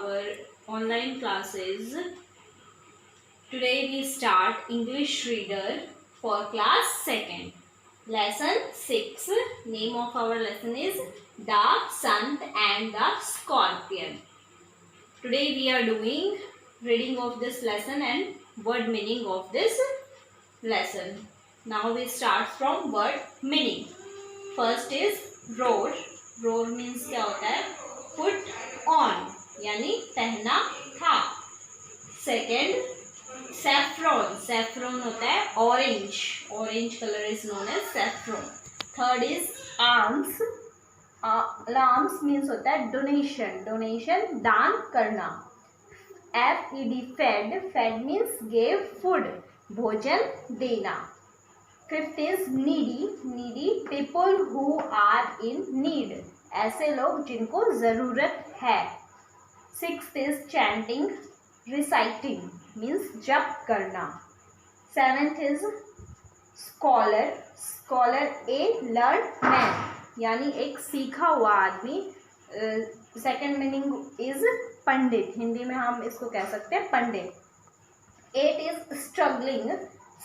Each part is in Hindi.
our online classes. Today we start English Reader for class 2nd. Lesson 6. Name of our lesson is The Sant and the Scorpion. Today we are doing reading of this lesson and word meaning of this lesson. Now we start from word meaning. First is roar. Roar means क्या होता है? पुट ऑन यानी पहना था. Second saffron. सैफ्रॉन होता है orange. Orange colour is known as saffron. Third is arms. Arms means होता है डोनेशन. डोनेशन दान करना. FED fed. Fed means gave food. भोजन देना. Fifth is needy. Needy people who are in need. ऐसे लोग जिनको जरूरत है. Sixth is chanting. Reciting means जप करना. Seventh is scholar. Scholar a learn man यानी एक सीखा हुआ आदमी. Second meaning is pandit. Hindi में हम इसको कह सकते हैं पंडित. Eight is struggling.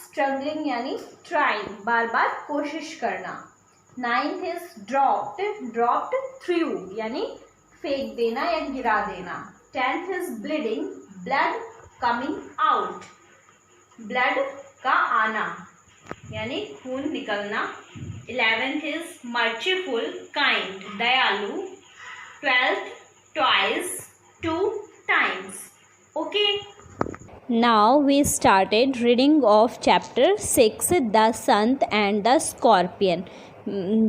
स्ट्रगलिंग यानी ट्राइंग बार बार कोशिश करना. Ninth is dropped. Dropped through यानी फेंक देना या गिरा देना. Tenth is bleeding. Blood coming out. Blood का आना यानी खून निकलना. 11th is मर्चीफुल. काइंड दयालु. 12th twice. 2 times. Okay. Now we started reading of chapter 6 The Sant and the Scorpion.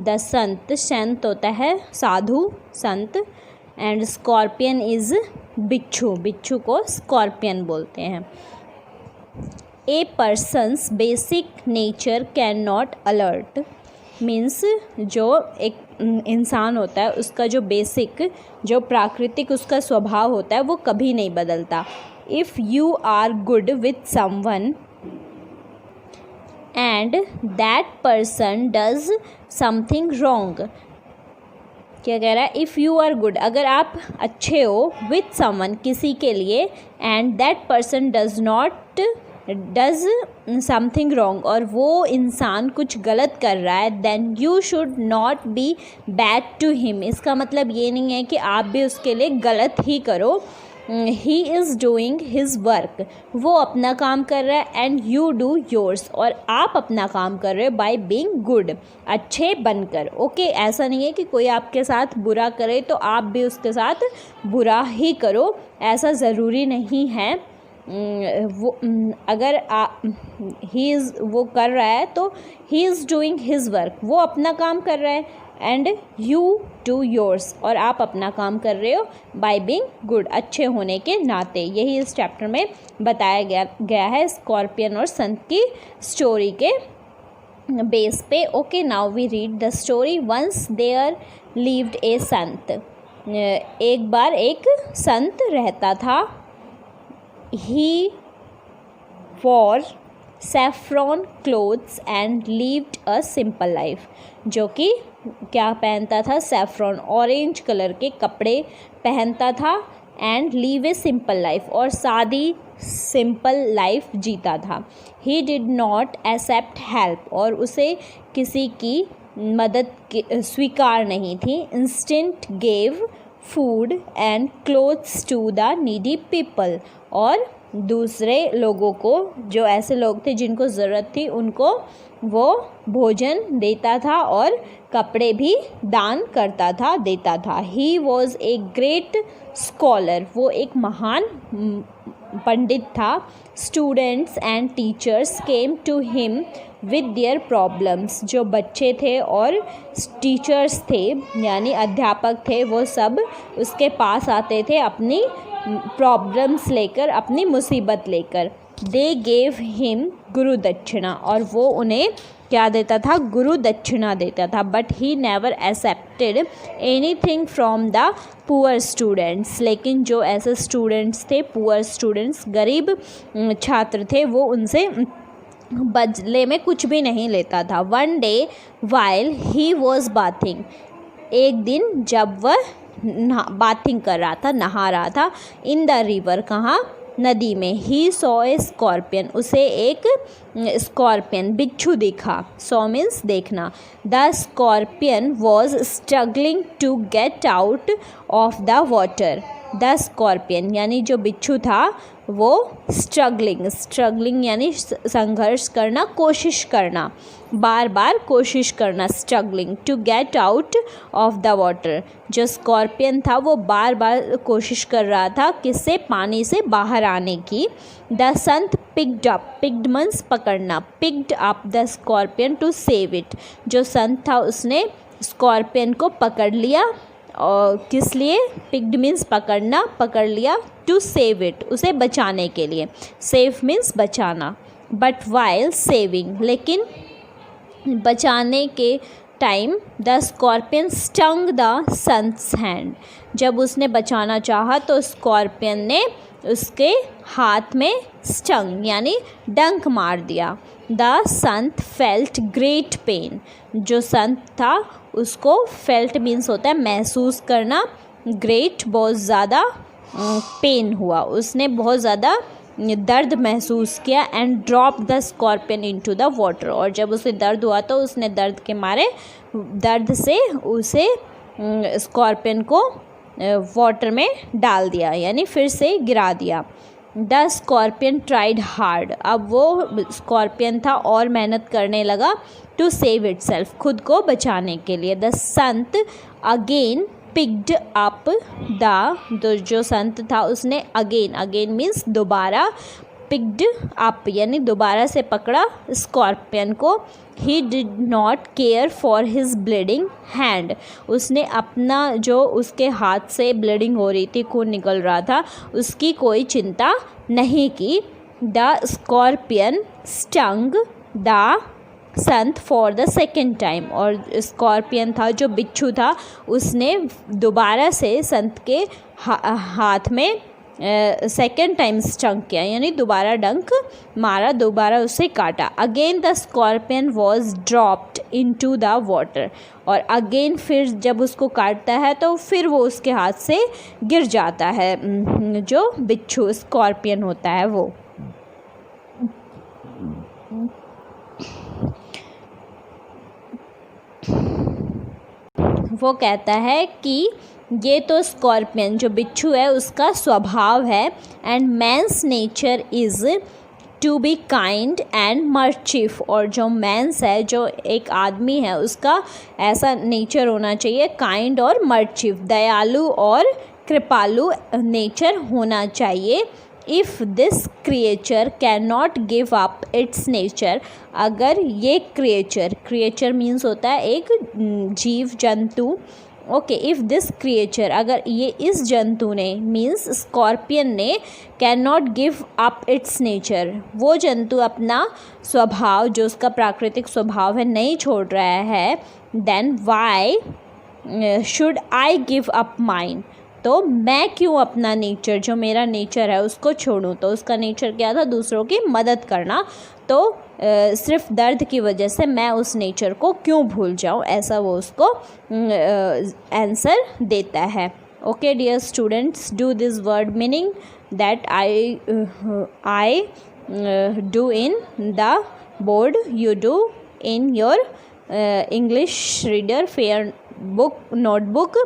The Sant, संत होता है साधु संत, एंड स्कॉर्पियन इज बिच्छू. बिच्छू को स्कॉर्पियन बोलते हैं. A person's basic nature can not alert means जो एक इंसान होता है उसका जो बेसिक जो प्राकृतिक उसका स्वभाव होता है वो कभी नहीं बदलता. If you are good with someone and that person does something wrong. क्या कह रहा है? If you are good, अगर आप अच्छे हो with someone किसी के लिए, and that person does something wrong और वो इंसान कुछ गलत कर रहा है, then you should not be bad to him. इसका मतलब ये नहीं है कि आप भी उसके लिए गलत ही करो. He is doing his work. वो अपना काम कर रहा है and you do yours. और आप अपना काम कर रहे हो by being good. अच्छे बनकर. ओके ऐसा नहीं है कि कोई आपके साथ बुरा करे तो आप भी उसके साथ बुरा ही करो. ऐसा ज़रूरी नहीं है. वो अगर वो कर रहा है तो he is doing his work. वो अपना काम कर रहा है एंड यू डू योर्स और आप अपना काम कर रहे हो बाय बीइंग गुड अच्छे होने के नाते. यही इस चैप्टर में बताया गया है स्कॉर्पियन और संत की स्टोरी के बेस पे. Okay now we read the story. Once there lived a sant. एक बार एक संत रहता था. He wore saffron clothes and lived a simple life. जो कि क्या पहनता था? सैफ्रॉन ऑरेंज कलर के कपड़े पहनता था. And live a simple life और सादी सिंपल लाइफ जीता था. He did not accept help और उसे किसी की मदद स्वीकार नहीं थी. Instant gave food and clothes to the needy people और दूसरे लोगों को जो ऐसे लोग थे जिनको ज़रूरत थी उनको वो भोजन देता था और कपड़े भी दान करता था देता था. He was a great scholar. वो एक महान पंडित था. Students and teachers came to him with their problems. जो बच्चे थे और टीचर्स थे यानी अध्यापक थे वो सब उसके पास आते थे अपनी प्रॉब्लम्स लेकर अपनी मुसीबत लेकर. दे गेव हिम गुरु दक्षिणा और वो उन्हें क्या देता था? गुरु दक्षिणा देता था. But he never accepted anything from the poor students. लेकिन जो ऐसे स्टूडेंट्स थे पुअर स्टूडेंट्स गरीब छात्र थे वो उनसे बदले में कुछ भी नहीं लेता था. One day while he was bathing. एक दिन जब वह बाथिंग कर रहा था, नहा रहा था। इन द रिवर, कहाँ, नदी में। ही सॉ ए स्कॉर्पियन, उसे एक स्कॉर्पियन, बिच्छू दिखा। सॉ मीन्स देखना। The scorpion was struggling to get out of the water. The scorpion यानी जो बिच्छू था वो स्ट्रगलिंग यानी संघर्ष करना, कोशिश करना, बार बार कोशिश करना, struggling to get out of the water. जो स्कॉर्पियन था वो बार बार कोशिश कर रहा था किससे, पानी से बाहर आने की। The sant picked up, picked means पकड़ना, picked up the scorpion to save it. जो संत था उसने स्कॉर्पियन को पकड़ लिया, और किस लिए, पिक्ड मीन्स पकड़ना, पकड़ लिया, टू सेव इट, उसे बचाने के लिए। सेव मीन्स बचाना। बट वाइल सेविंग, लेकिन बचाने के time the scorpion stung the संत's हैंड। जब उसने बचाना चाहा तो स्कॉर्पियन ने उसके हाथ में स्टंग यानी डंक मार दिया। The Sant felt great pen, जो संत था उसको फेल्ट मीन्स होता है महसूस करना, ग्रेट बहुत ज़्यादा पेन हुआ, उसने बहुत ज़्यादा दर्द महसूस किया। And drop the scorpion into the water, और जब उसे दर्द हुआ तो उसने दर्द के मारे, दर्द से उसे स्कॉर्पियन को वाटर में डाल दिया यानी फिर से गिरा दिया। द स्कॉर्पियन ट्राइड हार्ड, अब वो स्कॉर्पियन था और मेहनत करने लगा, टू सेव इटसेल्फ, खुद को बचाने के लिए। The Sant again picked up the, जो संत था उसने अगेन मीन्स दोबारा, पिक्ड अप यानी दोबारा से पकड़ा स्कॉर्पियन को। ही did not care for his bleeding hand, उसने अपना जो उसके हाथ से ब्लीडिंग हो रही थी, खून निकल रहा था, उसकी कोई चिंता नहीं की। The scorpion stung the Sant for the second time, और स्कॉर्पियन था जो बिच्छू था उसने दोबारा से संत के हाथ में सेकेंड टाइम स्टंग किया यानी दोबारा डंक मारा, दोबारा उसे काटा। Again the scorpion was dropped into the water, और अगेन फिर जब उसको काटता है तो फिर वो उसके हाथ से गिर जाता है, जो बिच्छू स्कॉर्पियन होता है वो। वो कहता है कि ये तो स्कॉर्पियन जो बिच्छू है उसका स्वभाव है, and man's nature is to be kind and merciful, और जो मैंस है, जो एक आदमी है, उसका ऐसा नेचर होना चाहिए, काइंड और मर्चिफ, दयालु और कृपालु नेचर होना चाहिए। If this creature can not give up it's nature, अगर ये क्रिएचर मीन्स होता है एक जीव जंतु, ओके, इफ़ दिस क्रिएचर, अगर ये इस जंतु ने मीन्स स्कॉर्पियन ने can not give up it's nature, वो जंतु अपना स्वभाव जो उसका प्राकृतिक स्वभाव है नहीं छोड़ रहा है, then why should I give up mine, तो मैं क्यों अपना नेचर, जो मेरा नेचर है उसको छोड़ूं। तो उसका नेचर क्या था, दूसरों की मदद करना, तो सिर्फ दर्द की वजह से मैं उस नेचर को क्यों भूल जाऊं, ऐसा वो उसको आंसर देता है। Okay dear students, do this word meaning that I do in the board, you do in your English reader fair book notebook.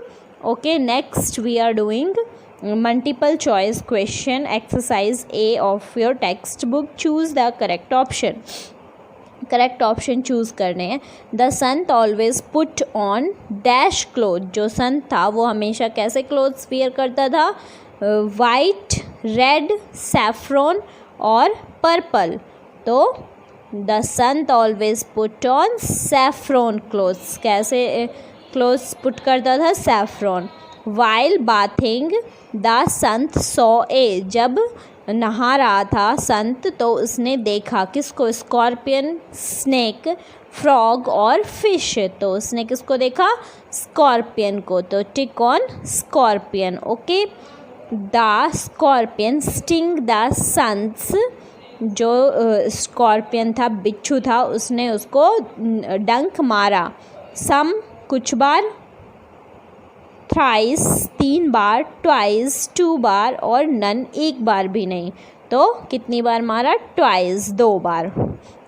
Okay, next we are doing multiple choice question exercise A of your textbook. Choose the correct option. Correct option choose करने हैं. The Sant always put on dash cloth. जो संत था वो हमेशा कैसे क्लोथ्स वेयर करता था, वाइट, रेड, सैफ्रॉन और पर्पल. तो the Sant always put on saffron clothes. कैसे क्लोथ्स पुट करता था, saffron. While bathing the Sant saw a. जब नहा रहा था संत तो उसने देखा किसको, स्कॉर्पियन, स्नेक, फ्रॉग और फिश. तो उसने किसको देखा, स्कॉर्पियन को. तो tick on scorpion. Okay. The scorpion sting the sons. जो स्कॉर्पियन था, बिच्छू था, उसने उसको डंक मारा. सम कुछ बार, थ्राइस 3 बार, ट्वाइस 2 बार और नन 1 बार भी नहीं। तो कितनी बार मारा? Twice 2 bar.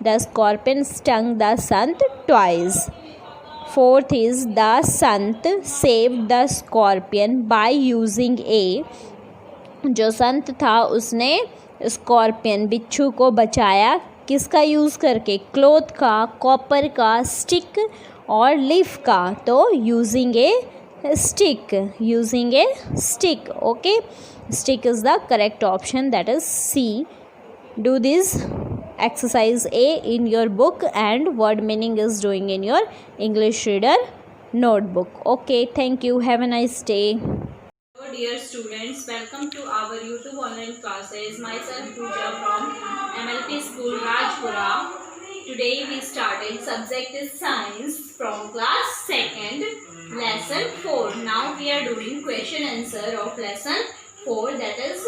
The scorpion stung the Sant twice. Fourth is the Sant saved the scorpion by using ए। जो संत था उसने स्कॉर्पियन बिच्छू को बचाया किसका यूज़ करके? क्लोथ का, कॉपर का, स्टिक और लीफ का। तो using a stick, using a stick. Okay, stick is the correct option, that is C. Do this exercise A in your book and word meaning is doing in your English reader notebook. Okay, thank you, have a nice day. Hello dear students, welcome to our YouTube online classes. Myself Pooja from MLP School Rajpura. Today we started subject is science from class 2nd lesson 4. Now we are doing question answer of lesson 4, that is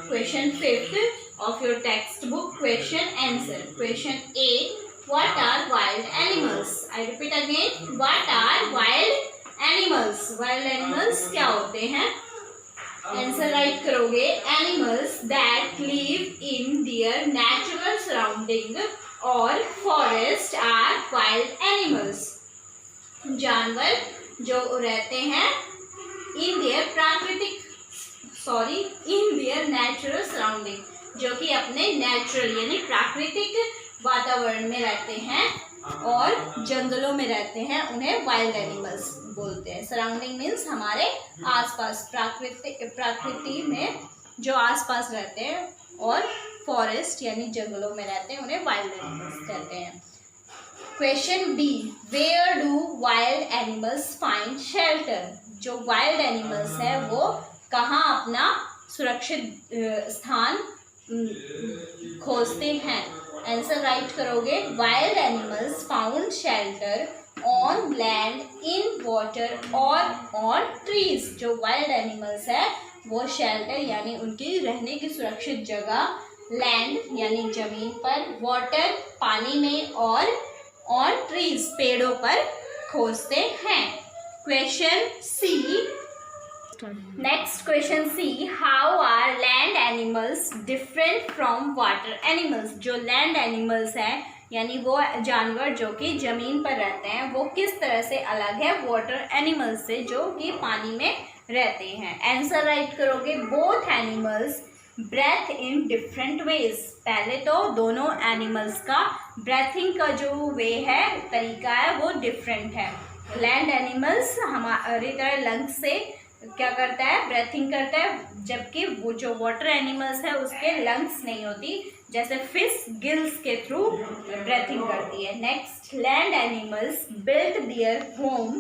question 5th of your textbook. Question answer. Question A, what are wild animals? I repeat again, what are wild animals? Wild animals क्या होते हैं? आंसर राइट करोगे, animals that live in their natural surrounding और फॉरेस्ट आर वाइल्ड एनिमल्स। जानवर जो रहते हैं इन देयर नेचुरल सराउंडिंग, जो कि अपने नेचुरल यानी प्राकृतिक वातावरण में रहते हैं और जंगलों में रहते हैं, उन्हें वाइल्ड एनिमल्स बोलते हैं। सराउंडिंग मीन्स हमारे आसपास, प्रकृति में जो आसपास रहते हैं, और फॉरेस्ट यानी जंगलों में रहते हैं, उन्हें वाइल्ड एनिमल्स कहते हैं। Question B, where do wild animals find shelter? जो वाइल्ड एनिमल्स है वो कहाँ अपना सुरक्षित स्थान खोजते हैं? आंसर राइट करोगे, wild animals found shelter on land, in water और ऑन ट्रीज। जो वाइल्ड एनिमल्स है वो शेल्टर यानी उनकी रहने की सुरक्षित जगह, लैंड यानी जमीन पर, वाटर पानी में और ऑन ट्रीज पेड़ों पर खोजते हैं। Question C, next question C, how are land animals different from water animals? जो लैंड एनिमल्स हैं यानी वो जानवर जो कि ज़मीन पर रहते हैं, वो किस तरह से अलग है वाटर एनिमल्स से जो कि पानी में रहते हैं? आंसर राइट करोगे, both animals breathe in different ways. पहले तो दोनों एनिमल्स का ब्रेथिंग का जो वे है, तरीका है, वो डिफरेंट है। लैंड एनिमल्स हमारी तरह लंग्स से क्या करता है? ब्रेथिंग करता है, जबकि वो जो वाटर एनिमल्स है उसके लंग्स नहीं होती, जैसे फिश गिल्स के थ्रू ब्रेथिंग करती है। Next, land animals build their home.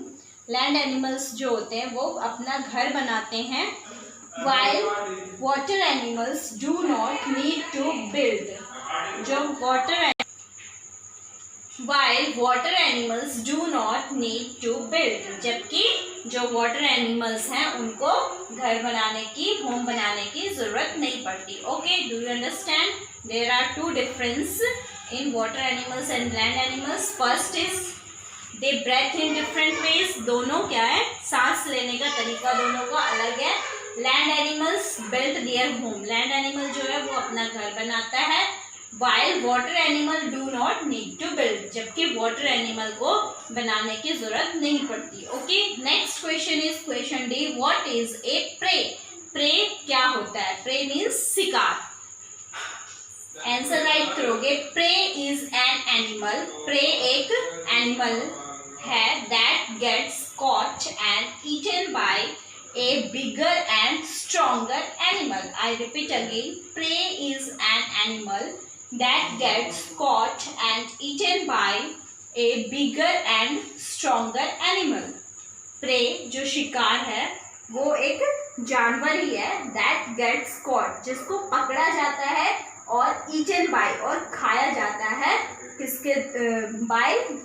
Land animals जो होते हैं वो अपना घर बनाते हैं, while water animals do not need to build. While water animals do not need to build. जबकि जो वाटर एनिमल्स हैं उनको घर बनाने की, होम बनाने की जरूरत नहीं पड़ती। Okay, do you understand? There are two difference in water animals and land animals. First is they breathe in different ways. दोनों क्या है? सांस लेने का तरीका दोनों का अलग है। Land animals build their home. Land animal जो है वो अपना घर बनाता है, while water animal do not need to build. जबकि वाटर एनिमल को बनाने की जरूरत नहीं पड़ती। Okay, next question is question D, what is a prey? Prey क्या होता है? प्रे मीन्स शिकार। आंसर राइट करोगे, prey is an animal. Prey एक एनिमल है that gets caught and eaten by a bigger and stronger animal. I repeat again, prey is an animal that gets caught and eaten by a bigger and stronger animal. Prey जो शिकार है वो एक जानवर ही है that gets caught, जिसको पकड़ा जाता है, और eaten by और खाया जाता है किसके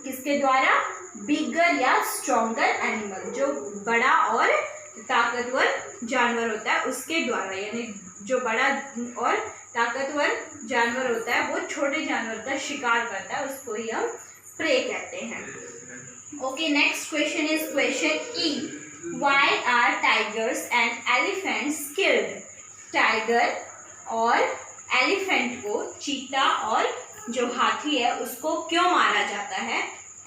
किसके द्वारा? बिगर या स्ट्रॉन्गर एनिमल, जो बड़ा और ताकतवर जानवर होता है उसके द्वारा। यानी जो बड़ा और ताकतवर जानवर होता है वो छोटे जानवर का शिकार करता है, उसको ही हम प्रे कहते हैं। Okay, next question is question E, Why are tigers and elephants killed? Tiger और एलिफेंट को, चीता और जो हाथी है उसको क्यों मारा जाता है?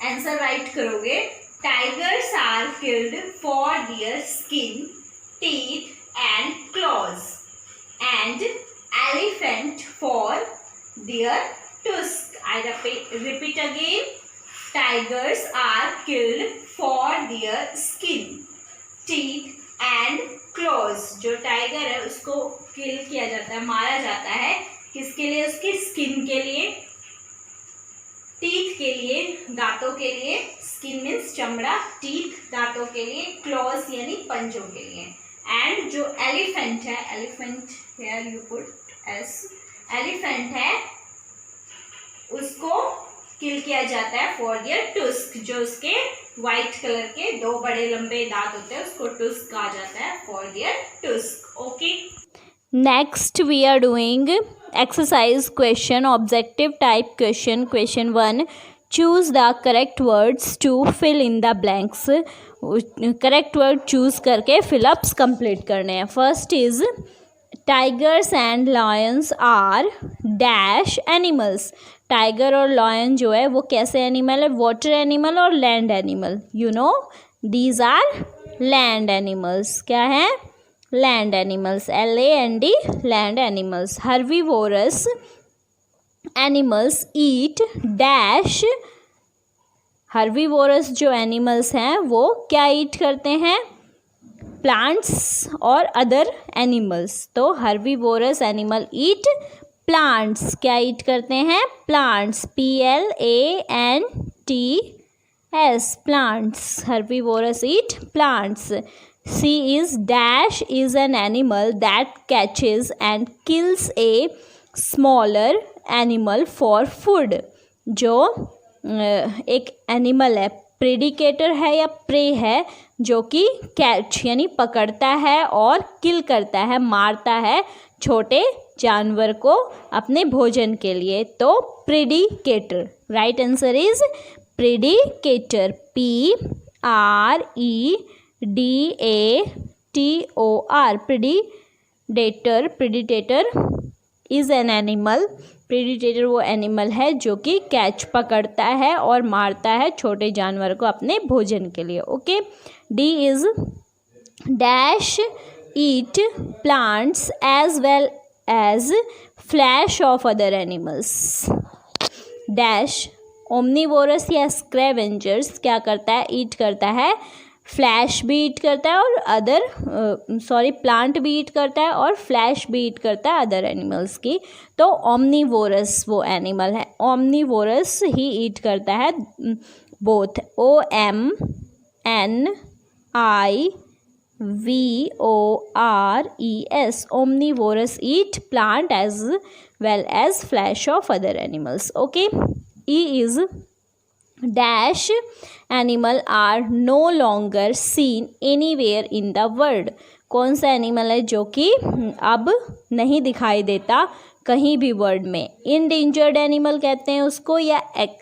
आंसर राइट करोगे। Tigers are killed for their skin, teeth and claws and elephant for their tusk. I repeat again. Tigers are killed for their skin, teeth and claws. जो टाइगर है उसको किल किया जाता है, मारा जाता है किसके लिए? उसकी स्किन के लिए, टीथ के लिए, दांतों के लिए। स्किन मीन्स चमड़ा, टीथ दांतों के लिए, क्लॉज यानी पंजों के लिए। एंड जो एलिफेंट है, elephant here you put S, elephant है उसको किल किया जाता है फॉर देयर टुस्क। जो उसके व्हाइट कलर के दो बड़े लंबे दांत होते हैं उसको टुस्क कहा जाता है, for their tusk. Okay, next we are doing exercise question, objective type question. Question 1, choose the correct words to fill in the blanks. Correct word choose करके फिलअप्स कंप्लीट करने हैं। First is tigers and lions are dash animals. Tiger और लायन जो है वो कैसे एनिमल है? वाटर एनिमल और land animal. You know these are land animals. क्या है? Land animals, LAND, land animals. Herbivorous animals eat dash. Herbivorous जो एनिमल्स हैं वो क्या ईट करते हैं? प्लांट्स और अदर एनिमल्स। तो हर्बीवोरस एनिमल ईट प्लांट्स। क्या ईट करते हैं? Plants, PLANTS, plants. Herbivorous eat plants. C is dash is an animal that catches and kills a smaller animal for food. जो एक एनिमल है, प्रेडिकेटर है या प्रे है, जो कि कैच यानी पकड़ता है और किल करता है, मारता है छोटे जानवर को अपने भोजन के लिए। तो predator. Right answer is predator, PREDATOR, predator. Predator is an animal. Predator वो एनिमल है जो कि कैच पकड़ता है और मारता है छोटे जानवर को अपने भोजन के लिए। Okay, D is dash eat plants as well as flesh of other animals. Dash omnivorous या स्क्रैवेंजर्स क्या करता है? ईट करता है, फ्लैश भी ईट करता है और अदर प्लांट भी ईट करता है और फ्लैश भी ईट करता है अदर एनिमल्स की। तो ओमनीवोरस वो एनिमल है, ओमनीवोरस ही ईट करता है both, OMNIVORES, omnivorous eat plant as well as flesh of other animals. Okay, E is dash animal are no longer seen anywhere in the world. कौन सा एनिमल है जो कि अब नहीं दिखाई देता कहीं भी वर्ल्ड में? इंडेंजर्ड एनिमल कहते हैं उसको या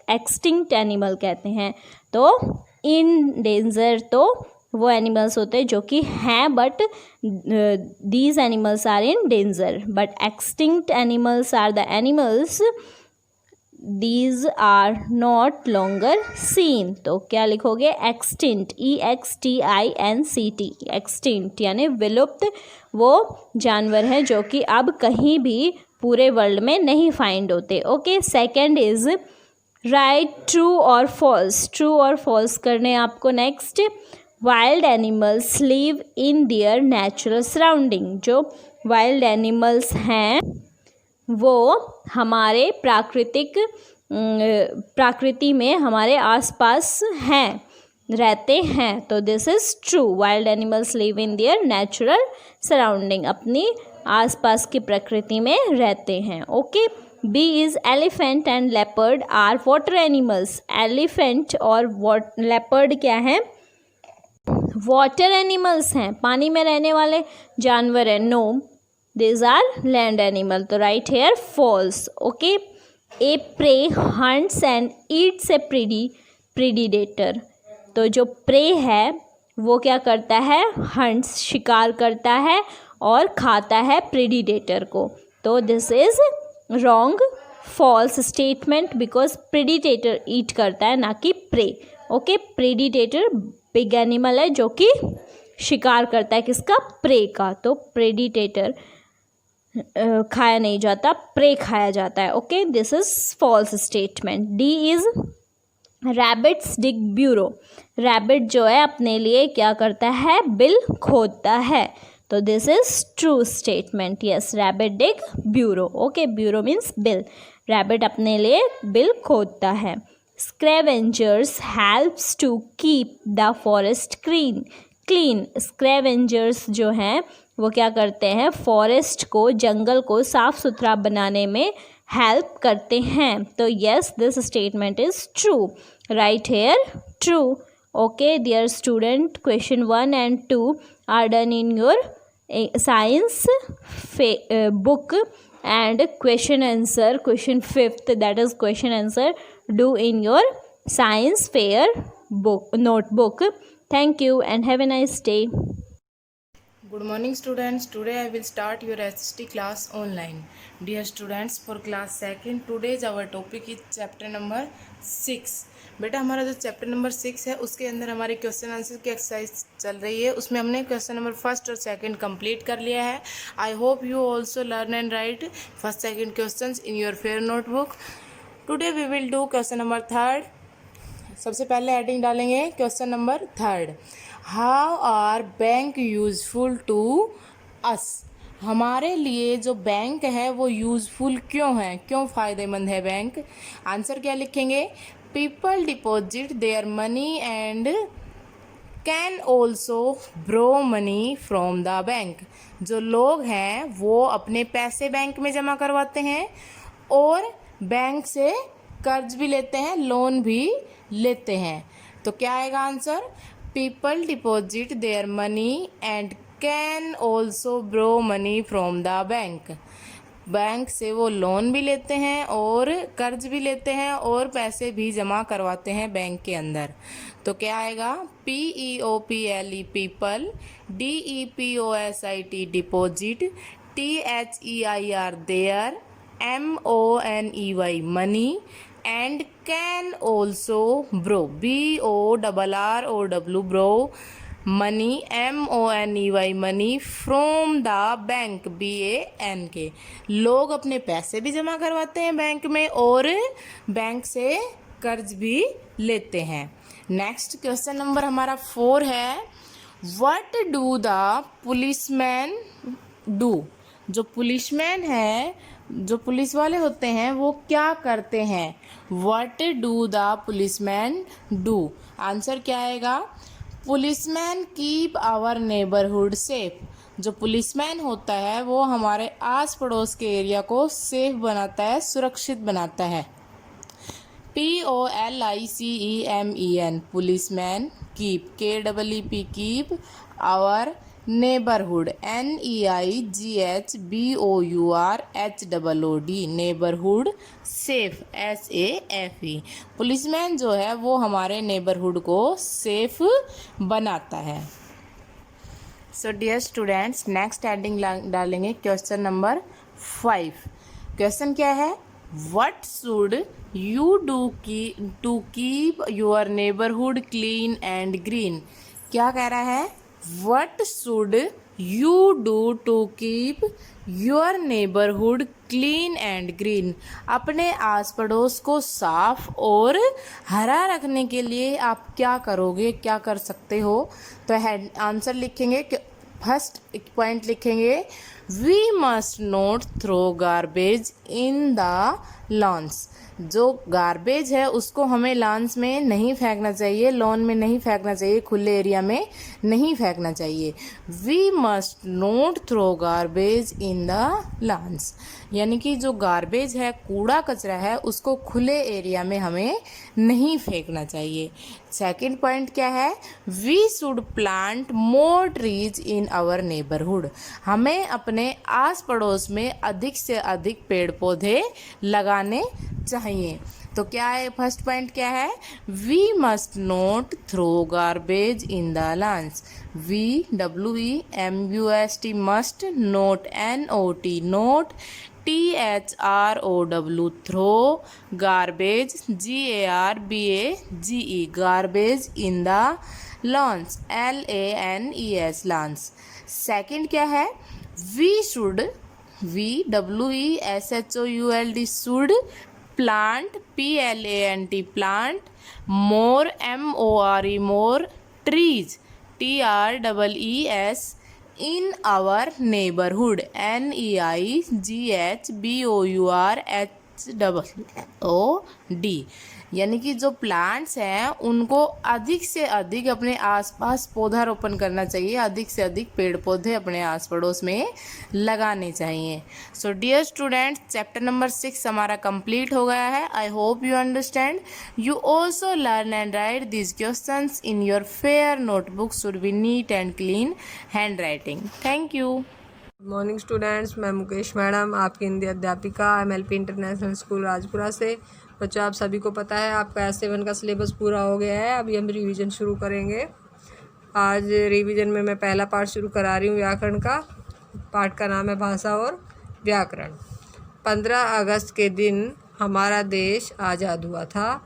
एक्सटिंक्ट एनिमल कहते हैं? तो इंडेंजर तो वो एनिमल्स होते हैं जो कि हैं but these animals are in danger, but extinct animals are the animals these are not longer seen. तो क्या लिखोगे? एक्सटिंक्ट, EXTINCT, एक्सटिंक्ट यानी विलुप्त वो जानवर हैं जो कि अब कहीं भी पूरे वर्ल्ड में नहीं फाइंड होते। Okay, second is right true और फॉल्स। ट्रू और फॉल्स करने आपको। Next, wild animals live in their natural surrounding. जो वाइल्ड एनिमल्स हैं वो हमारे प्रकृति में हमारे आसपास हैं, रहते हैं। तो this is true, wild animals live in their natural surrounding, अपनी आसपास की प्रकृति में रहते हैं। Okay, B is elephant and leopard are water animals. Elephant और लेपर्ड क्या हैं? वाटर एनिमल्स हैं, पानी में रहने वाले जानवर हैं। No, these are land animal. तो right here false. Okay, a prey hunts and eats a predator. तो जो prey है वो क्या करता है, हंट्स, शिकार करता है और खाता है प्रेडिडेटर को। तो this is wrong, false statement, because predator eat करता है ना कि prey. Okay, predator big animal है जो कि शिकार करता है किसका, प्रे का। तो प्रेडिडेटर खाया नहीं जाता, प्रे खाया जाता है। Okay, this is false statement. D is rabbits dig burrow. Rabbit जो है अपने लिए क्या करता है, बिल खोदता है। तो this is true statement. Yes, rabbit dig burrow. Okay, burrow means बिल। रैबिट अपने लिए बिल खोदता है। Scavengers helps to keep the forest clean. Scavengers जो हैं वो क्या करते हैं, फॉरेस्ट को, जंगल को साफ सुथरा बनाने में हेल्प करते हैं। तो yes, this statement is true. Right here true. Okay dear student, question 1 and 2 are done in your science book, and question 5th, that is question answer, do in your science fair book notebook. Thank you and have a nice day. Good morning students. Today I will start your SST class online. Dear students, for class 2nd, today's our topic is chapter number 6. बेटा हमारा जो चैप्टर नंबर 6 है उसके अंदर हमारी क्वेश्चन आंसर की एक्सरसाइज चल रही है। उसमें हमने क्वेश्चन नंबर 1 और 2 कंप्लीट कर लिया है। I hope you also learn and write first second questions in your fair notebook. Today we will do question number 3। सबसे पहले हेडिंग डालेंगे question number 3, how are bank useful to us. हमारे लिए जो बैंक है वो यूजफुल क्यों है, क्यों फ़ायदेमंद है बैंक। आंसर क्या लिखेंगे, people deposit their money and can also bro money from the bank. जो लोग हैं वो अपने पैसे बैंक में जमा करवाते हैं और बैंक से कर्ज भी लेते हैं, लोन भी लेते हैं। तो क्या आएगा answer, people deposit their money and can also bro money from the bank. Bank से वो लोन भी लेते हैं और कर्ज भी लेते हैं और पैसे भी जमा करवाते हैं बैंक के अंदर। तो क्या आएगा, PEOPLE people, DEPOSIT deposit, THEIR their, MONEY money and can also borrow, BORROW borrow money, MONEY money from the bank, BANK। लोग अपने पैसे भी जमा करवाते हैं बैंक में और बैंक से कर्ज भी लेते हैं। नेक्स्ट क्वेश्चन नंबर हमारा 4 है, what do the policeman do. जो पुलिसमैन है, जो पुलिस वाले होते हैं वो क्या करते हैं, what do the policeman do. Answer क्या आएगा, policeman keep our neighbourhood safe. जो पुलिसमैन होता है वो हमारे आस पड़ोस के एरिया को सेफ बनाता है, सुरक्षित बनाता है। POLICEMEN policeman, keep, KEEP keep, our neighbourhood, NEIGHBOURHOOD neighbourhood, safe, SAFE। Policeman जो है वो हमारे नेबरहुड को सेफ बनाता है। So dear students, next heading डालेंगे क्वेश्चन नंबर 5। क्वेश्चन क्या है, what should you do to keep your neighbourhood clean and green. क्या कह रहा है, What should you do to keep your neighborhood clean and green। अपने आस पड़ोस को साफ और हरा रखने के लिए आप क्या करोगे, क्या कर सकते हो। तो आंसर लिखेंगे, फर्स्ट पॉइंट लिखेंगे, we must not throw garbage in the lawns. जो गार्बेज है उसको हमें लॉन्स में नहीं फेंकना चाहिए, लॉन में नहीं फेंकना चाहिए, खुले एरिया में नहीं फेंकना चाहिए। We must not throw garbage in the lawns, यानी कि जो गार्बेज है, कूड़ा कचरा है, उसको खुले एरिया में हमें नहीं फेंकना चाहिए। सेकंड पॉइंट क्या है, we should plant more trees in our neighbourhood. हमें अपने आस पड़ोस में अधिक से अधिक पेड़ पौधे लगाने चाहिए। तो क्या है फर्स्ट पॉइंट क्या है, we must not throw garbage in the lawns, WEMUST must, not NOT not, THROW throw, garbage GARBAGE garbage in the lawns, LANES lawns. Second क्या है, we should, WESHOULD should plant, PLANT plant, more MORE more, trees TREES in our neighbourhood, NEIGHBOURHOOD, यानी कि जो प्लांट्स हैं उनको अधिक से अधिक अपने आसपास पौधारोपण करना चाहिए, अधिक से अधिक पेड़ पौधे अपने आस पड़ोस में लगाने चाहिए। So dear students, chapter number 6 हमारा कंप्लीट हो गया है। I hope you understand. You also learn and write this questions in your fair notebook, should be neat and clean handwriting. Thank you. Good morning students, मैं मुकेश मैडम, आपकी हिंदी अध्यापिका MLP इंटरनेशनल स्कूल राजपुरा से। बच्चों, आप सभी को पता है आपका S7 का सिलेबस पूरा हो गया है। अभी हम रिवीजन शुरू करेंगे। आज रिवीजन में मैं पहला पार्ट शुरू करा रही हूँ व्याकरण का। पार्ट का नाम है भाषा और व्याकरण। 15 अगस्त के दिन हमारा देश आज़ाद हुआ था।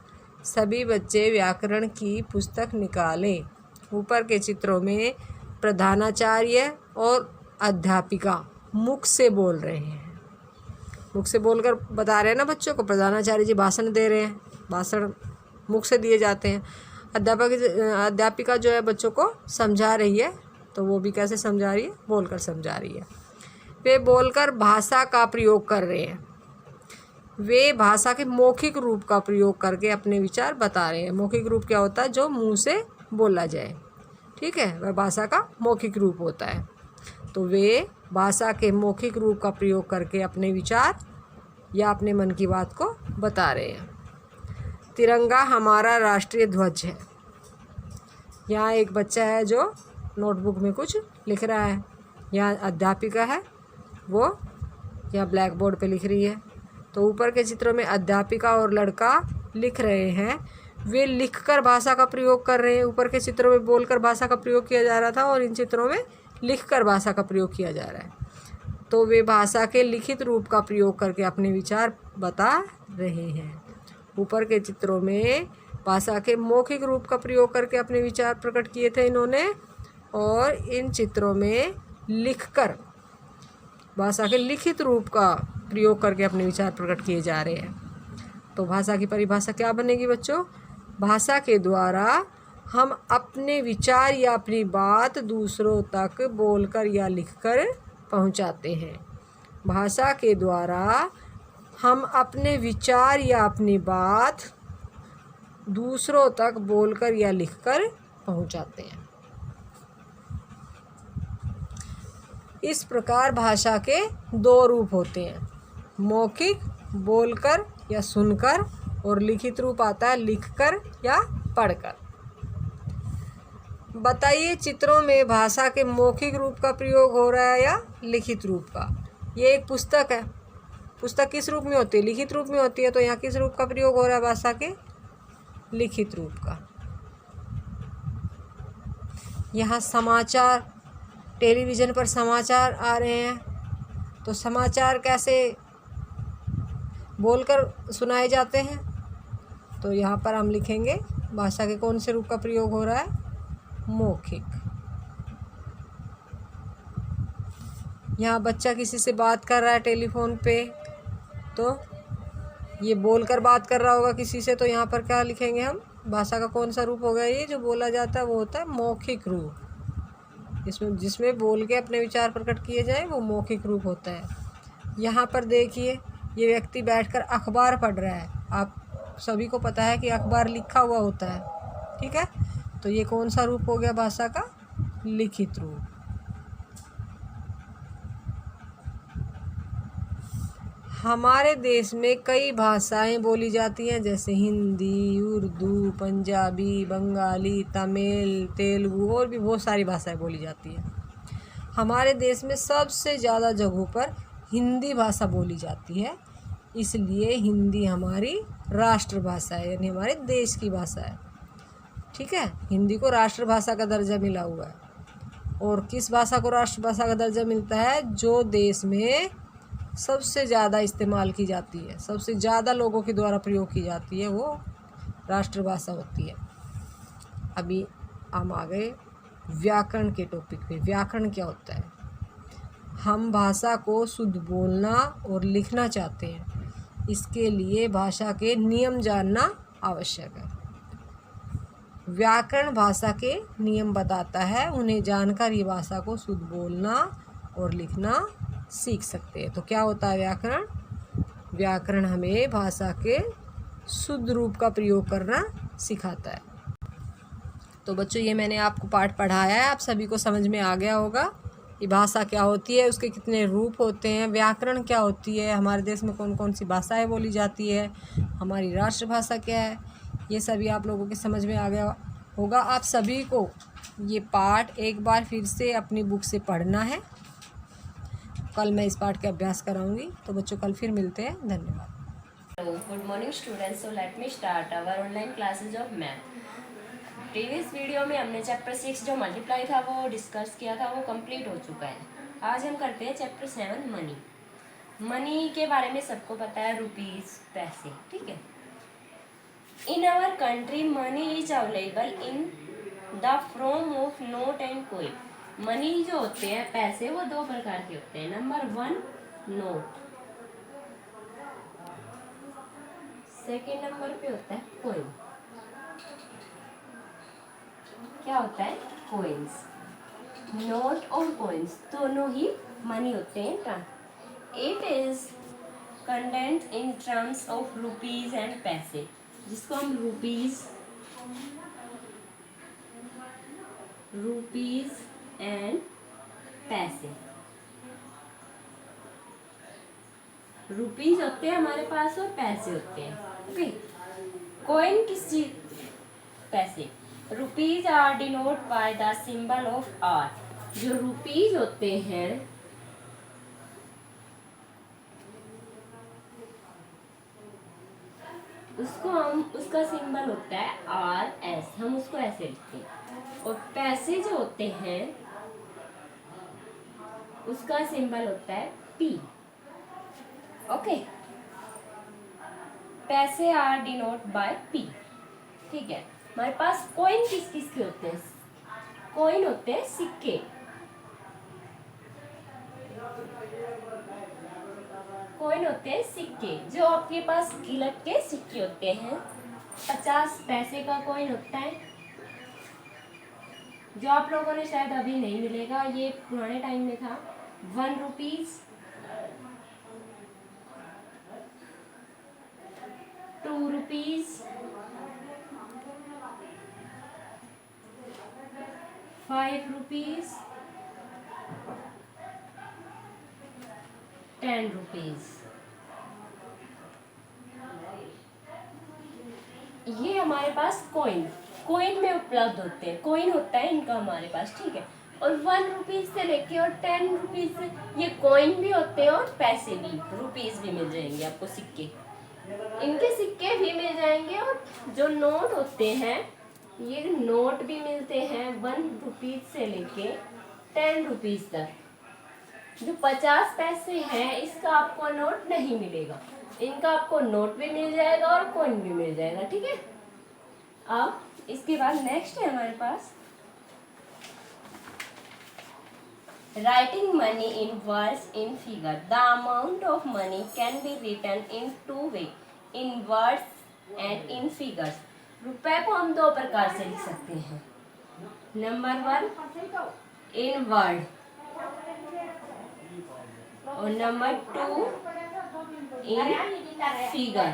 सभी बच्चे व्याकरण की पुस्तक निकालें। ऊपर के चित्रों में प्रधानाचार्य और अध्यापिका मुख से बोल रहे हैं। मुख से बोलकर बता रहे हैं ना बच्चों को। प्रधानाचार्य जी भाषण दे रहे हैं, भाषण मुख से दिए जाते हैं। अध्यापिका जो है बच्चों को समझा रही है, तो वो भी कैसे समझा रही है, बोलकर समझा रही है। वे बोलकर भाषा का प्रयोग कर रहे हैं। वे भाषा के मौखिक रूप का प्रयोग करके अपने विचार बता रहे हैं। मौखिक रूप क्या होता है, जो मुंह से बोला जाए, ठीक है, वह भाषा का मौखिक रूप होता है। तो वे भाषा के मौखिक रूप का प्रयोग करके अपने विचार या अपने मन की बात को बता रहे हैं। तिरंगा हमारा राष्ट्रीय ध्वज है। यहाँ एक बच्चा है जो नोटबुक में कुछ लिख रहा है। यहाँ अध्यापिका है, वो यहाँ ब्लैक बोर्ड पे लिख रही है। तो ऊपर के चित्रों में अध्यापिका और लड़का लिख रहे हैं। वे लिखकर भाषा का प्रयोग कर रहे हैं। ऊपर के चित्रों में बोलकर भाषा का प्रयोग किया जा रहा था और इन चित्रों में लिखकर भाषा का प्रयोग किया जा रहा है। तो वे भाषा के लिखित रूप का प्रयोग करके अपने विचार बता रहे हैं। ऊपर के चित्रों में भाषा के मौखिक रूप का प्रयोग करके अपने विचार प्रकट किए थे इन्होंने, और इन चित्रों में लिखकर भाषा के लिखित रूप का प्रयोग करके अपने विचार प्रकट किए जा रहे हैं। तो भाषा की परिभाषा क्या बनेगी बच्चों? भाषा के द्वारा हम अपने विचार या अपनी बात दूसरों तक बोलकर या लिखकर पहुंचाते हैं। भाषा के द्वारा हम अपने विचार या अपनी बात दूसरों तक बोलकर या लिखकर पहुंचाते हैं। इस प्रकार भाषा के 2 रूप होते हैं, मौखिक बोलकर या सुनकर, और लिखित रूप आता है लिखकर या पढ़कर। बताइए चित्रों में भाषा के मौखिक रूप का प्रयोग हो रहा है या लिखित रूप का? ये एक पुस्तक है। पुस्तक किस रूप में होती है? लिखित रूप में होती है। तो यहाँ किस रूप का प्रयोग हो रहा है भाषा के? लिखित रूप का। यहाँ समाचार, टेलीविज़न पर समाचार आ रहे हैं, तो समाचार कैसे बोलकर सुनाए जाते हैं? तो यहाँ पर हम लिखेंगे भाषा के कौन से रूप का प्रयोग हो रहा है? मौखिक। यहाँ बच्चा किसी से बात कर रहा है टेलीफोन पे, तो ये बोलकर बात कर रहा होगा किसी से, तो यहाँ पर क्या लिखेंगे हम? भाषा का कौन सा रूप होगा? ये जो बोला जाता है वो होता है मौखिक रूप। जिसमें बोल के अपने विचार प्रकट किए जाए वो मौखिक रूप होता है। यहाँ पर देखिए, ये व्यक्ति बैठकर अखबार पढ़ रहा है। आप सभी को पता है कि अखबार लिखा हुआ होता है, ठीक है। तो ये कौन सा रूप हो गया भाषा का? लिखित रूप। हमारे देश में कई भाषाएं बोली जाती हैं, जैसे हिंदी, उर्दू, पंजाबी, बंगाली, तमिल, तेलुगु और भी बहुत सारी भाषाएं बोली जाती हैं। हमारे देश में सबसे ज़्यादा जगहों पर हिंदी भाषा बोली जाती है, इसलिए हिंदी हमारी राष्ट्रभाषा है, यानी हमारे देश की भाषा है। ठीक है, हिंदी को राष्ट्रभाषा का दर्जा मिला हुआ है। और किस भाषा को राष्ट्रभाषा का दर्जा मिलता है? जो देश में सबसे ज़्यादा इस्तेमाल की जाती है, सबसे ज़्यादा लोगों के द्वारा प्रयोग की जाती है, वो राष्ट्रभाषा होती है। अभी हम आ गए व्याकरण के टॉपिक पे। व्याकरण क्या होता है? हम भाषा को शुद्ध बोलना और लिखना चाहते हैं, इसके लिए भाषा के नियम जानना आवश्यक है। व्याकरण भाषा के नियम बताता है, उन्हें जानकर ये भाषा को शुद्ध बोलना और लिखना सीख सकते हैं। तो क्या होता है व्याकरण? व्याकरण हमें भाषा के शुद्ध रूप का प्रयोग करना सिखाता है। तो बच्चों, ये मैंने आपको पाठ पढ़ाया है, आप सभी को समझ में आ गया होगा कि भाषा क्या होती है, उसके कितने रूप होते हैं, व्याकरण क्या होती है, हमारे देश में कौन कौन सी भाषाएं बोली जाती है, हमारी राष्ट्रभाषा क्या है, ये सभी आप लोगों के समझ में आ गया होगा। आप सभी को ये पाठ एक बार फिर से अपनी बुक से पढ़ना है। कल मैं इस पाठ का अभ्यास कराऊंगी। तो बच्चों, कल फिर मिलते हैं। धन्यवाद। Hello, good morning students. So let me start our online classes of math. Previous video में हमने चैप्टर 6 जो मल्टीप्लाई था वो डिस्कस किया था, वो कंप्लीट हो चुका है। आज हम करते हैं चैप्टर 7 मनी। मनी के बारे में सबको पता है, रुपीस, पैसे। ठीक है। In our country money is available in the form of note and coin. Money जो होते हैं, पैसे, वो दो प्रकार के होते हैं। नंबर 1 नोट, सेकेंड नंबर पे होता है कोइन। क्या होता है? कोइंस। नोट और कोइंस दोनों ही मनी होते हैं। It is content in terms of rupees and पैसे, जिसको हम रुपीज एंड पैसे, रुपीज होते हैं हमारे पास और पैसे होते हैं। ओके। कॉइन किस चीज? पैसे। Rupees are denote by the symbol of R. जो रुपीज होते हैं, उसको हम, उसका सिंबल होता है RS, हम उसको ऐसे लिखते हैं। और पैसे जो होते हैं, उसका सिंबल होता है P। ओके। पैसे आर डिनोट बाय P। ठीक है। हमारे पास कॉइन किस किस के होते हैं? कॉइन होते हैं सिक्के। कॉइन होते हैं सिक्के, जो आपके पास गिलट के सिक्के होते हैं। 50 पैसे का कॉइन होता है, जो आप लोगों ने शायद अभी नहीं मिलेगा, ये पुराने टाइम में था। 1 रुपीज, 2 रुपीज, 5 रुपीज, 10 रुपीज। ये हमारे पास कॉइन में उपलब्ध होते हैं। कॉइन होता है इनका हमारे पास। ठीक है। और 1 रुपीज से लेके और 10 रुपीज से, ये कॉइन भी होते हैं और पैसे भी, रुपीज भी मिल जाएंगे आपको, सिक्के, इनके सिक्के भी मिल जाएंगे। और जो नोट होते हैं, ये नोट भी मिलते हैं 1 रुपीज से लेके 10 रुपीज तक। जो 50 पैसे हैं, इसका आपको नोट नहीं मिलेगा, इनका आपको नोट भी मिल जाएगा और कॉइन भी मिल जाएगा। ठीक है। अब इसके बाद नेक्स्ट है हमारे पास writing money in words in figure. The amount of money can be written in 2 way, in words and in figures. रुपए को हम 2 प्रकार से लिख सकते हैं। नंबर 1 इन वर्ड और number 2 in figure.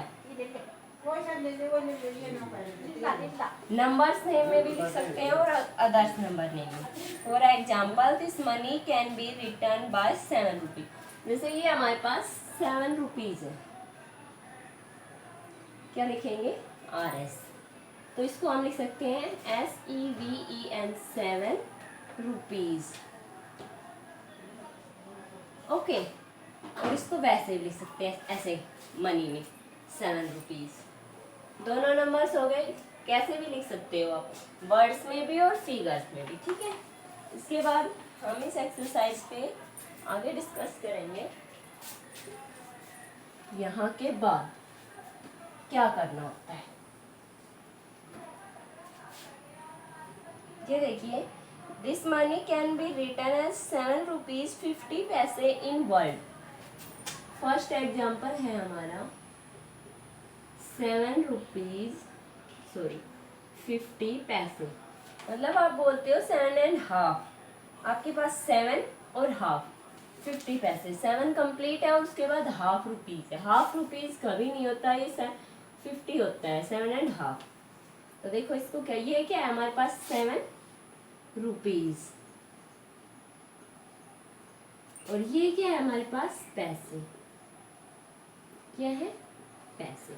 Numbers name में भी लिख सकते हैं और अदर्स नंबर नेम में। For example, this money can be return by 7 rupees. जैसे ये हमारे पास 7 रुपीज है, क्या लिखेंगे? RS। तो इसको हम लिख सकते हैं SEVEN, 7 रुपीज। ओके। और इसको वैसे भी लिख सकते हैं, ऐसे मनी में 7 रुपीज। दोनों नंबर्स हो गए। कैसे भी लिख सकते हो आप, वर्ड्स में भी और फिगर्स में भी, ठीक है। इसके बाद हम इस एक्सरसाइज पे आगे डिस्कस करेंगे। यहाँ के बाद क्या करना होता है, ये देखिए। This money can be written as 7 rupees 50 paise in word. First example है हमारा 7 रुपीज 50 पैसे, मतलब आप बोलते हो 7 एंड हाफ। आपके पास 7 और हाफ 50 पैसे, 7 कंप्लीट है और उसके बाद हाफ रुपीज है। हाफ रुपीज कभी नहीं होता, ये 50 होता है, 7 एंड हाफ। तो देखो इसको क्या, ये क्या है हमारे पास 7 रुपीज, और ये क्या है हमारे पास पैसे, क्या है पैसे।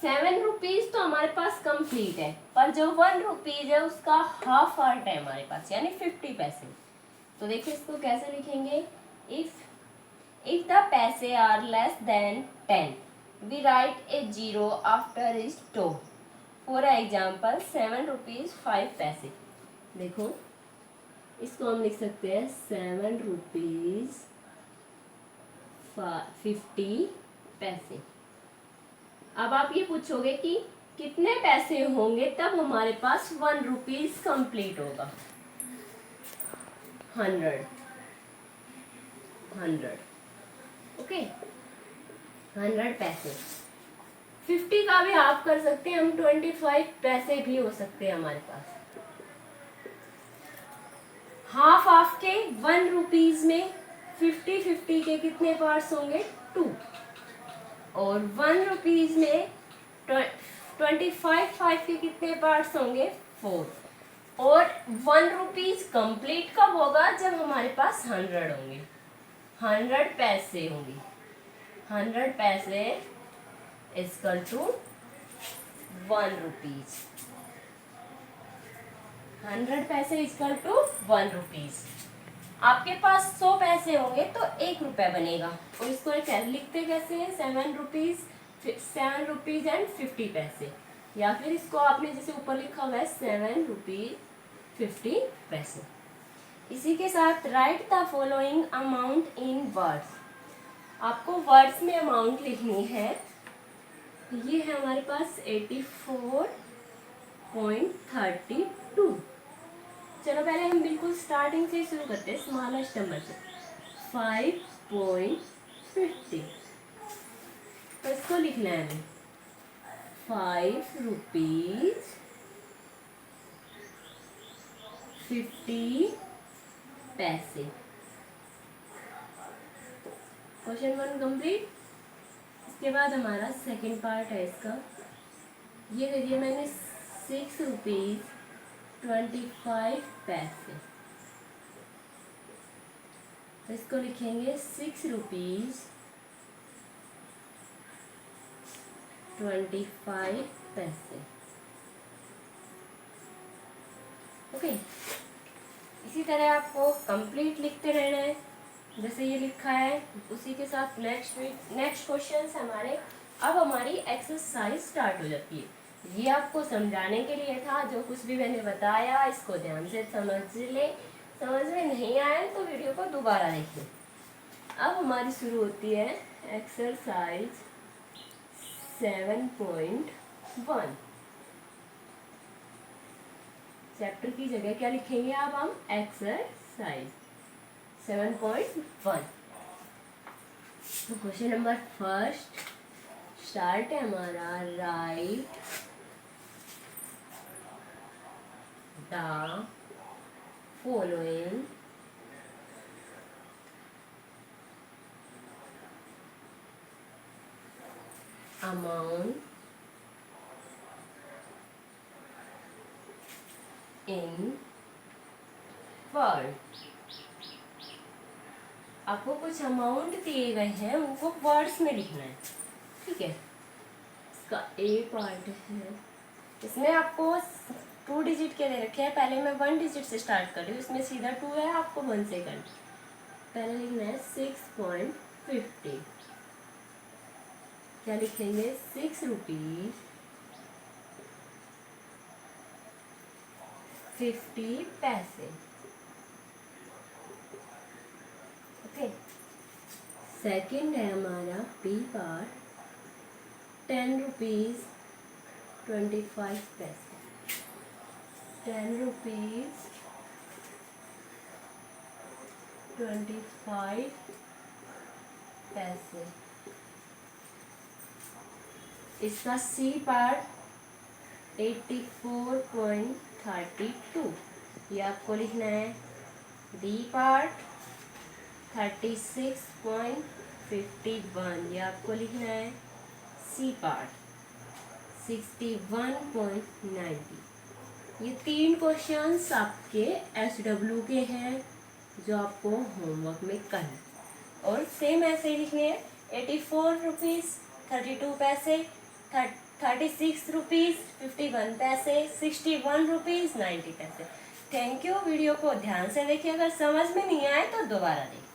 7 रुपीज तो हमारे पास कंप्लीट है, पर जो 1 रुपीज है उसका हाफ पार्ट है हमारे पास, यानी 50 पैसे। तो देखो इसको कैसे लिखेंगे, if the paise are less than 10 we write a 0 after is two. For example 7 rupees 5 paise. देखो इसको हम लिख सकते हैं 7 रुपीज 50 पैसे। अब आप ये पूछोगे कि कितने पैसे होंगे तब हमारे पास 1 रुपीज कंप्लीट होगा। 100 ओके, 100 पैसे। 50 का भी आप कर सकते हैं हम, 25 पैसे भी हो सकते हैं हमारे पास। हाफ ऑफ के 1 रुपीज में 50 के कितने पार्ट्स होंगे, 2। और 1 रुपीज में 25 के कितने पार्ट्स होंगे, 4। और 1 रुपीज कंप्लीट कब होगा, जब हमारे पास 100 होंगे, 100 पैसे होंगे। 100 पैसे इक्वल टू 1 रुपीज। 100 पैसे इक्वल टू 1 रुपीज। आपके पास 100 पैसे होंगे तो 1 रुपया बनेगा, और इसको लिखते कैसे हैं, 7 रुपीज एंड 50 पैसे, या फिर इसको आपने जैसे ऊपर लिखा हुआ है 7 रुपीज 50 पैसे। इसी के साथ right the following amount in words. आपको वर्ड्स में अमाउंट लिखनी है। ये है हमारे पास 84.32। चलो पहले हम बिल्कुल स्टार्टिंग से शुरू करते हैं, स्मॉलेस्ट नंबर से, 5.50। तो इसको लिखना है हमें 5 रुपीज 50 पैसे। Question 1 complete. इसके बाद हमारा सेकंड पार्ट है इसका, ये देखिए मैंने 6 रुपीज 25 पैसे। तो इसको लिखेंगे 6 रुपीज 25 पैसे। ओके, इसी तरह आपको कंप्लीट लिखते रहना है जैसे ये लिखा है, उसी के साथ नेक्स्ट क्वेश्चंस हमारे। अब हमारी एक्सरसाइज स्टार्ट हो जाती है। ये आपको समझाने के लिए था, जो कुछ भी मैंने बताया इसको ध्यान से समझ ले। समझ में नहीं आया तो वीडियो को दोबारा देखिए। अब हमारी शुरू होती है एक्सरसाइज 7.1। चैप्टर की जगह क्या लिखेंगे अब हम, एक्सरसाइज 7.1। तो क्वेश्चन नंबर फर्स्ट स्टार्ट है हमारा, right the following amount in word. आपको कुछ अमाउंट दिए गए हैं, उनको वर्ड्स में लिखना है, ठीक है। इसका ए पार्ट है, इसमें आपको 2 डिजिट के दे रखे हैं। पहले मैं 1 डिजिट से स्टार्ट कर रही हूँ, इसमें सीधा 2 है, आपको 1 से करना। पहले लिखना है 6.50। क्या लिखेंगे, 6 रुपीज 50 पैसे। ओके, सेकंड है हमारा बी पार्ट 10 रुपीज़ 25 पैसे। 10 रुपीज़ 25 पैसे। इसका सी पार्ट 84.32, ये आपको लिखना है। डी पार्ट 36.51, ये आपको लिखना है। C part 61.90। ये 3 क्वेश्चंस आपके SW के हैं जो आपको होमवर्क में करना, और सेम ऐसे ही लिखने हैं। 84 रुपीज़ 32 पैसे, 36 रुपीज़ 51 पैसे, 61 रुपीज़ 90 पैसे। Thank you. वीडियो को ध्यान से देखिए, अगर समझ में नहीं आए तो दोबारा देखिए।